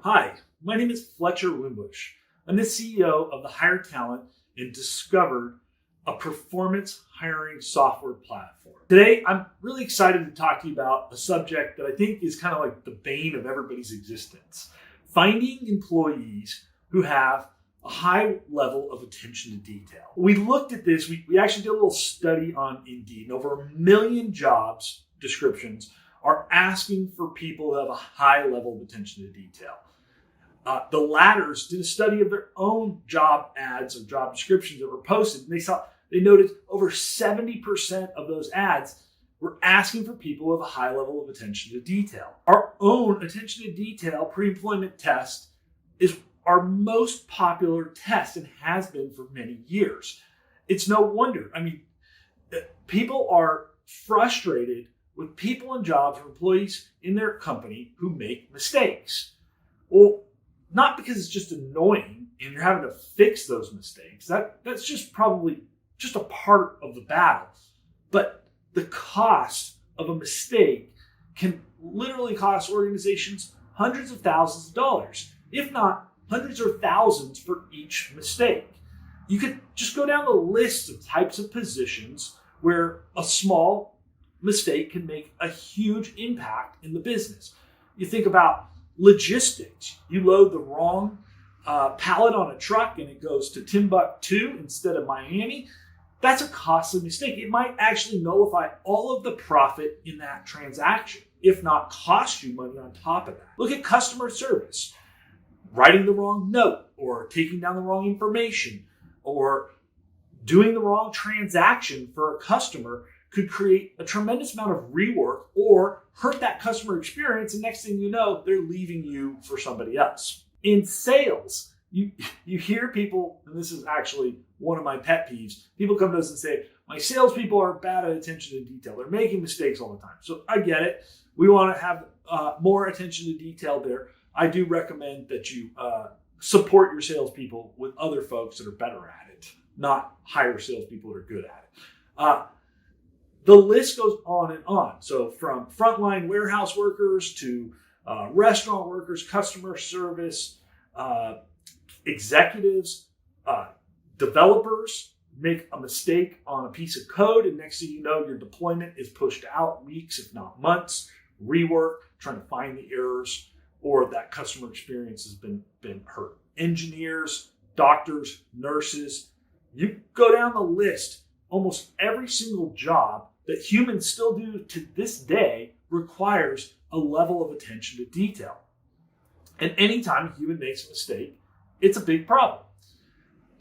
Hi, my name is Fletcher Wimbush. I'm the CEO of the Hire Talent and discovered a performance hiring software platform. Today, I'm really excited to talk to you about a subject that I think is kind of like the bane of everybody's existence. Finding employees who have a high level of attention to detail. We looked at this, we actually did a little study on Indeed, and over 1 million jobs descriptions are asking for people who have a high level of attention to detail. The Ladders did a study of their own job ads or job descriptions that were posted, and they noted over 70% of those ads were asking for people with a high level of attention to detail. Our own attention to detail pre-employment test is our most popular test and has been for many years. It's no wonder. People are frustrated with people in jobs or employees in their company who make mistakes. Well, not because it's just annoying and you're having to fix those mistakes. That's just probably just a part of the battle. But the cost of a mistake can literally cost organizations hundreds of thousands of dollars, if not hundreds or thousands for each mistake. You could just go down the list of types of positions where a small mistake can make a huge impact in the business. You think about logistics. You load the wrong pallet on a truck and it goes to Timbuktu instead of Miami. That's a costly mistake. It might actually nullify all of the profit in that transaction, if not cost you money on top of that. Look at customer service. Writing the wrong note or taking down the wrong information or doing the wrong transaction for a customer could create a tremendous amount of rework or hurt that customer experience. And next thing you know, they're leaving you for somebody else. In sales, you hear people, and this is actually one of my pet peeves, people come to us and say, my salespeople are bad at attention to detail. They're making mistakes all the time. So I get it. We want to have more attention to detail there. I do recommend that you support your salespeople with other folks that are better at it, not hire salespeople that are good at it. The list goes on and on. So from frontline warehouse workers to restaurant workers, customer service, executives, developers make a mistake on a piece of code, and next thing you know, your deployment is pushed out weeks, if not months. Rework, trying to find the errors, or that customer experience has been hurt. Engineers, doctors, nurses, you go down the list. Almost every single job that humans still do to this day requires a level of attention to detail. And anytime a human makes a mistake, it's a big problem.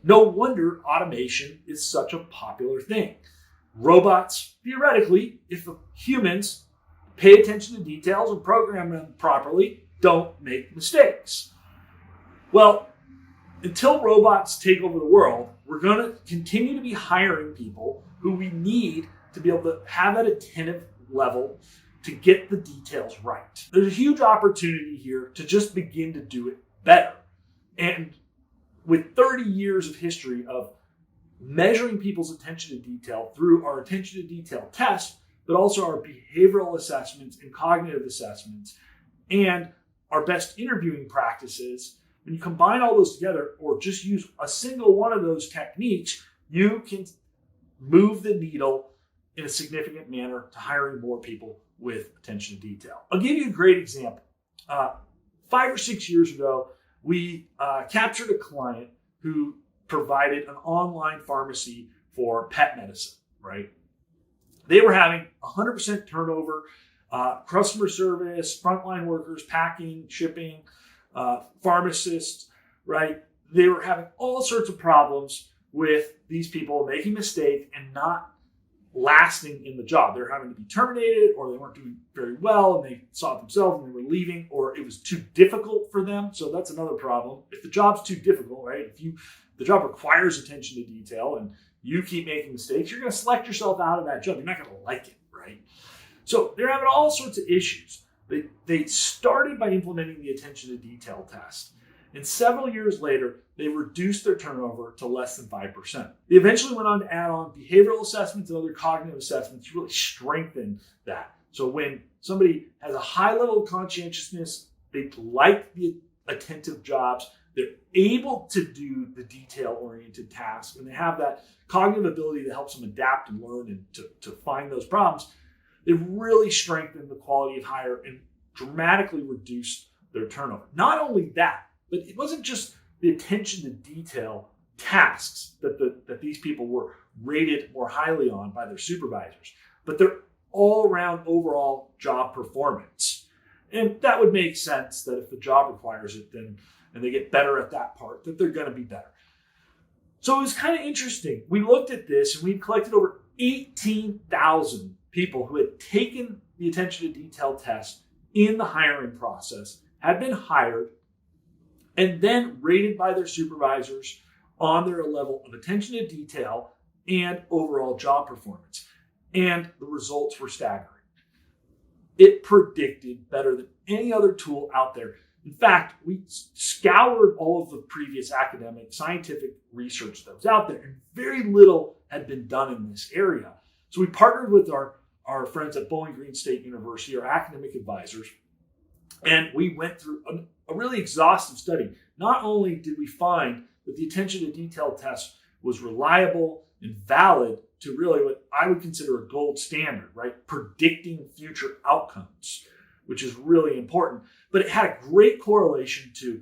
No wonder automation is such a popular thing. Robots, theoretically, if the humans pay attention to details and program them properly, don't make mistakes. Well, until robots take over the world, we're going to continue to be hiring people who we need to be able to have that attentive level to get the details right. There's a huge opportunity here to just begin to do it better. And with 30 years of history of measuring people's attention to detail through our attention to detail test, but also our behavioral assessments and cognitive assessments, and our best interviewing practices, when you combine all those together or just use a single one of those techniques, you can move the needle in a significant manner to hiring more people with attention to detail. I'll give you a great example. 5 or 6 years ago, we captured a client who provided an online pharmacy for pet medicine, right? They were having 100% turnover, customer service, frontline workers, packing, shipping, pharmacists, right? They were having all sorts of problems with these people making mistakes and not lasting in the job. They were having to be terminated, or they weren't doing very well and they saw it themselves and they were leaving, or it was too difficult for them. So that's another problem. If the job's too difficult, right? If the job requires attention to detail and you keep making mistakes, you're going to select yourself out of that job. You're not going to like it, right? So they're having all sorts of issues. They started by implementing the attention to detail test. And several years later, they reduced their turnover to less than 5%. They eventually went on to add on behavioral assessments and other cognitive assessments to really strengthen that. So when somebody has a high level of conscientiousness, they like the attentive jobs. They're able to do the detail-oriented tasks, and they have that cognitive ability that helps them adapt and learn and to find those problems. They've really strengthened the quality of hire and dramatically reduced their turnover. Not only that, but it wasn't just the attention to detail tasks that these people were rated more highly on by their supervisors, but their all-around overall job performance. And that would make sense that if the job requires it, then and they get better at that part, that they're going to be better. So it was kind of interesting. We looked at this and we collected over 18,000 people who had taken the attention to detail test in the hiring process, had been hired, and then rated by their supervisors on their level of attention to detail and overall job performance. And the results were staggering. It predicted better than any other tool out there. In fact, we scoured all of the previous academic, scientific research that was out there, and very little had been done in this area. So we partnered with our friends at Bowling Green State University, our academic advisors, and we went through a really exhaustive study. Not only did we find that the attention to detail test was reliable and valid to really what I would consider a gold standard, right? Predicting future outcomes, which is really important. But it had a great correlation to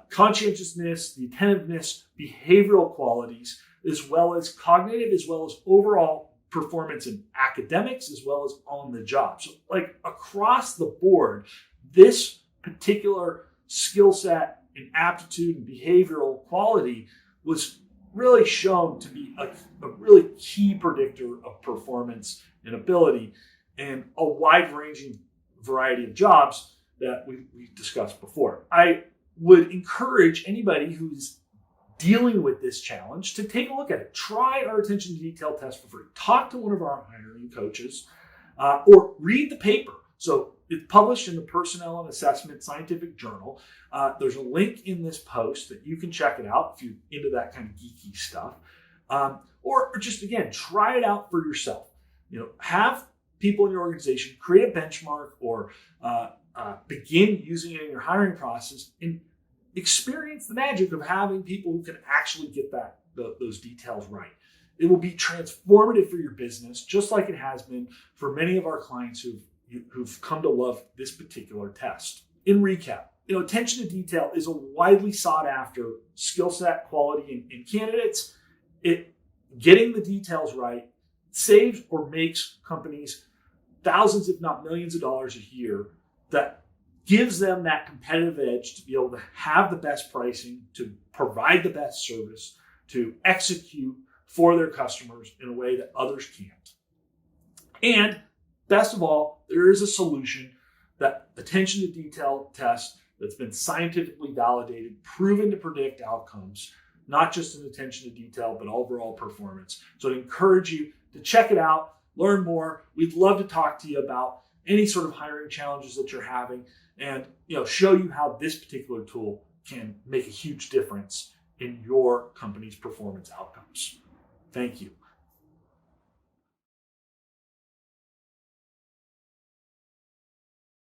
conscientiousness, the attentiveness, behavioral qualities, as well as cognitive, as well as overall performance in academics, as well as on the job. So like across the board, this particular skill set and aptitude and behavioral quality was really shown to be a really key predictor of performance and ability in a wide-ranging variety of jobs that we discussed before. I would encourage anybody who's dealing with this challenge to take a look at it. Try our attention to detail test for free. Talk to one of our hiring coaches or read the paper. So it's published in the Personnel and Assessment Scientific Journal. There's a link in this post that you can check it out if you're into that kind of geeky stuff. Or just, again, try it out for yourself. Have people in your organization create a benchmark or begin using it in your hiring process and experience the magic of having people who can actually get those details right. It will be transformative for your business, just like it has been for many of our clients who've come to love this particular test. In recap, attention to detail is a widely sought after skill set quality in candidates. Getting the details right saves or makes companies thousands, if not millions of dollars a year. That gives them that competitive edge to be able to have the best pricing, to provide the best service, to execute for their customers in a way that others can't. And best of all, there is a solution, that attention to detail test that's been scientifically validated, proven to predict outcomes, not just in attention to detail, but overall performance. So I'd encourage you to check it out, learn more. We'd love to talk to you about any sort of hiring challenges that you're having and show you how this particular tool can make a huge difference in your company's performance outcomes. Thank you.